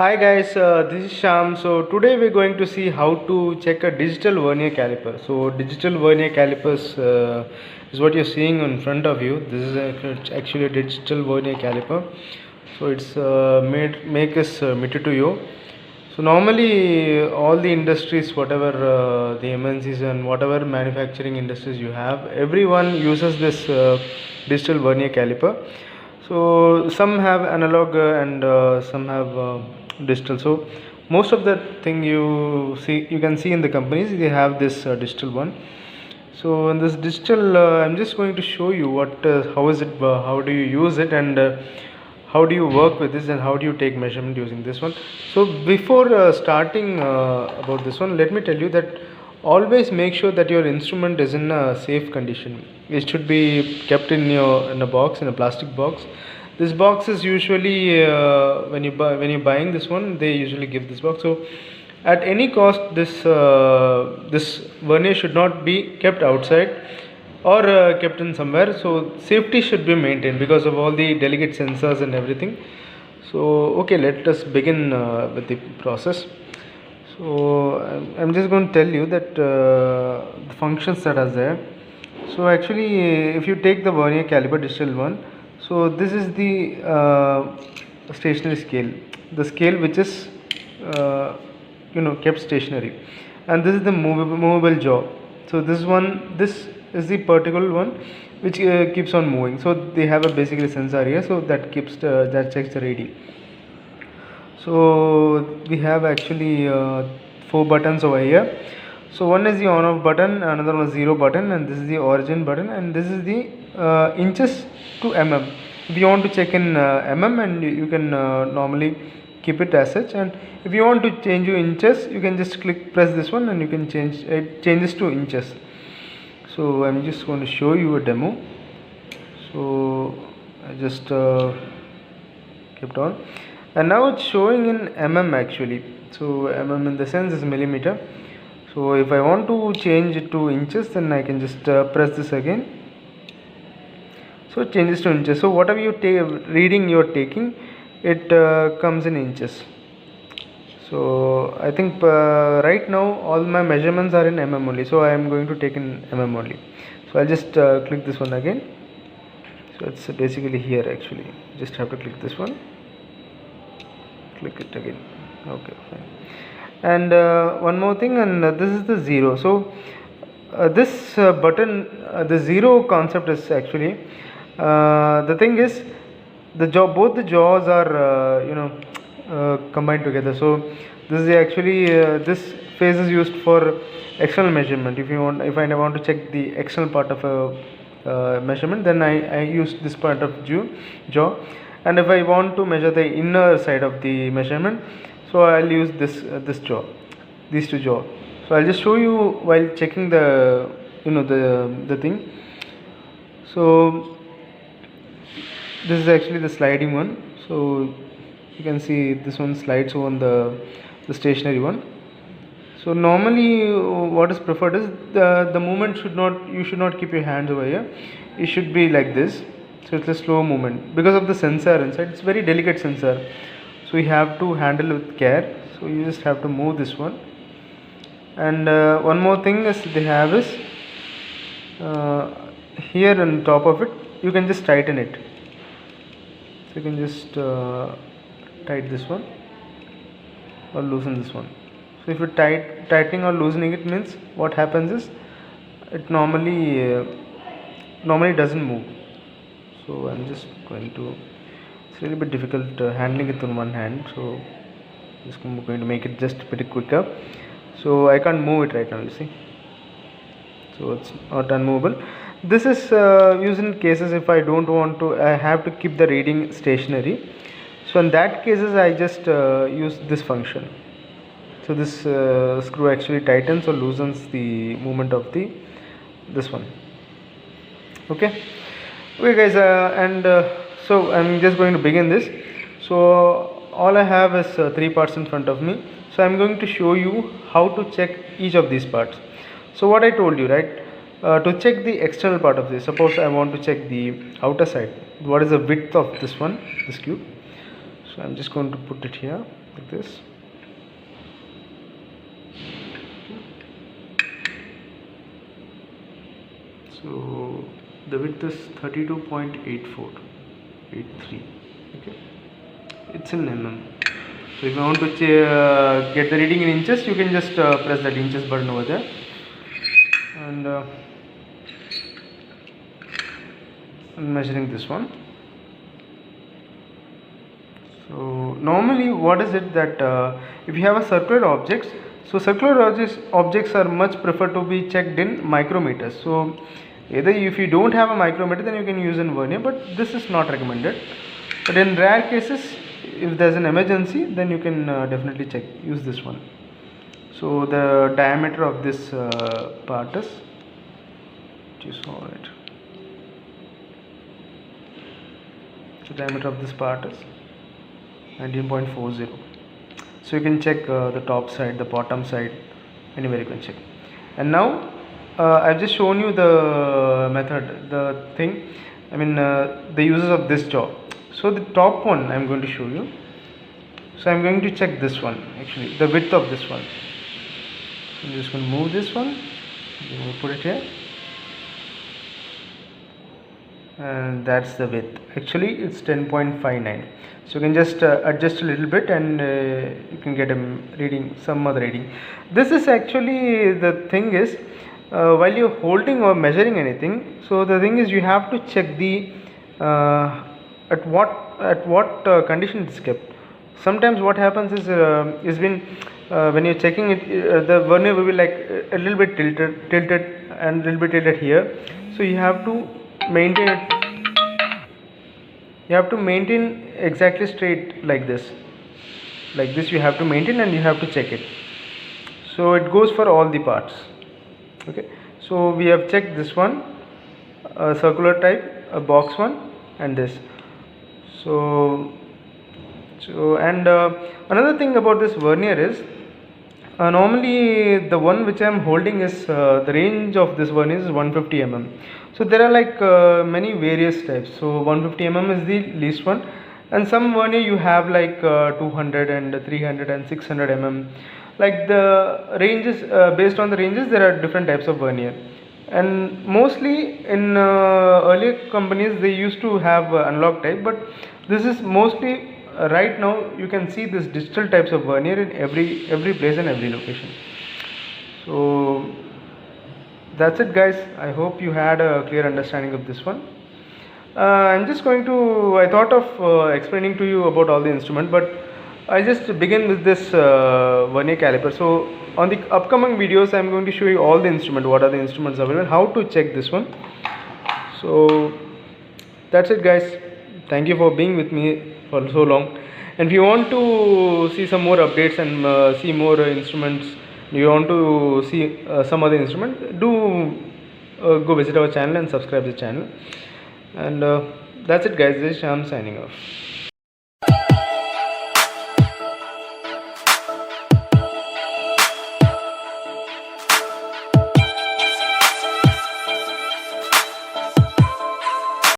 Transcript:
Hi guys, this is Sham. So today we're going to see how to check a digital vernier caliper. So digital vernier calipers is what you're seeing in front of you. This is actually a digital vernier caliper. So it's make us meter to you. So normally all the industries, whatever the MNCs and whatever manufacturing industries you have, everyone uses this digital vernier caliper. So some have analog and some have digital. So most of the thing you can see in the companies, they have this digital one. So in this digital, I'm just going to show you how is it, how do you use it, and how do you work with this, and how do you take measurement using this one. So before starting about this one, let me tell you that always make sure that your instrument is in a safe condition. It should be kept in a box, in a plastic box. This box is usually when you're buying this one, they usually give this box. So at any cost, this vernier should not be kept outside or kept in somewhere. So safety should be maintained because of all the delicate sensors and everything. So okay, let us begin with the process. So I'm just going to tell you that the functions that are there. So actually, if you take the vernier caliper digital one, so this is the stationary scale, the scale which is kept stationary, and this is the movable jaw. So this is the particular one which keeps on moving. So they have a basically sensor here, so that that checks the reading. So we have actually 4 buttons over here. So one is the on off button, another one is 0 button, and this is the origin button, and this is the inches to mm. If you want to check in mm, and you can normally keep it as such, and if you want to change your inches, you can just press this one, and you can change it changes to inches. So I'm just going to show you a demo. So I just kept on, and now it's showing in mm actually. So mm in the sense is millimeter. So if I want to change it to inches, then I can just press this again. So it changes to inches. So whatever reading you're taking, it comes in inches. So I think right now all my measurements are in mm only. So I am going to take in mm only. So I'll just click this one again. So it's basically here actually. Just have to click this one. Click it again. Okay, fine. And one more thing, and this is the 0. So this button, the 0 concept is actually the thing is both the jaws are combined together. So this is actually this phase is used for external measurement. If I want to check the external part of a measurement, then I use this part of jaw, and if I want to measure the inner side of the measurement, so I'll use this jaw, these two jaw. So I'll just show you while checking the the thing. So this is actually the sliding one. So you can see this one slides on the stationary one. So normally what is preferred is the movement you should not keep your hands over here. It should be like this. So it's a slow movement because of the sensor inside. It's very delicate sensor, so you have to handle with care. So you just have to move this one. And one more thing is they have is here on top of it, you can just tighten it. So you can just tighten this one or loosen this one. So if you're tightening or loosening it, means what happens is it normally doesn't move. So I'm just going to, it's a little bit difficult handling it on one hand, so just going to make it just pretty quicker. So I can't move it right now, you see. So it's not unmovable. This is used in cases if I don't want to, I have to keep the reading stationary. So in that cases I just use this function. So this screw actually tightens or loosens the movement of this one. Okay guys, and so I'm just going to begin this. So all I have is 3 parts in front of me. So I'm going to show you how to check each of these parts. So what I told you, right, to check the external part of this, suppose I want to check the outer side, what is the width of this cube. So I'm just going to put it here. like this. So the width is 32.8483. Okay, it's in mm. So if you want to get the reading in inches, you can just press that inches button over there, and I'm measuring this one. So normally what is it that if you have a circular objects, so circular objects are much preferred to be checked in micrometers. So either if you don't have a micrometer, then you can use in vernier, but this is not recommended. But in rare cases, if there's an emergency, then you can definitely use this one. So the diameter of this part is, you saw it, the diameter of this part is 19.40. so you can check the top side, the bottom side, anywhere you can check. And now I've just shown you the method, the thing, I mean the uses of this jaw. So the top one I'm going to show you. So I'm going to check this one, actually the width of this one. I'm just going to move this one, I'm going to put it here, and that's the width. Actually it's 10.59. so you can just adjust a little bit, and you can get a reading, some other reading. This is actually, the thing is, while you're holding or measuring anything, so the thing is you have to check the at what condition it's kept. Sometimes what happens is when you're checking it, the vernier will be like a little bit tilted and a little bit tilted here, so you have to maintain it. You have to maintain exactly straight like this. You have to maintain, and you have to check it. So it goes for all the parts. Okay, so we have checked this one, a circular type, a box one, and this. So and another thing about this vernier is, normally the one which I am holding is the range of this vernier is 150 mm. So there are like many various types. So 150 mm is the least one, and some vernier you have like 200 and 300 and 600 mm. Like the ranges, based on the ranges, there are different types of vernier. And mostly in earlier companies they used to have analog type, but this is mostly right now you can see this digital types of vernier in every place and every location. So that's it guys, I hope you had a clear understanding of this one. I thought of explaining to you about all the instrument, but I just begin with this vernier caliper. So on the upcoming videos I am going to show you all the instrument, what are the instruments available, how to check this one. So that's it guys, thank you for being with me for so long. And if you want to see some more updates and see more instruments, you want to see some other instrument, do go visit our channel and subscribe the channel. And that's it guys, this is Shyam signing off.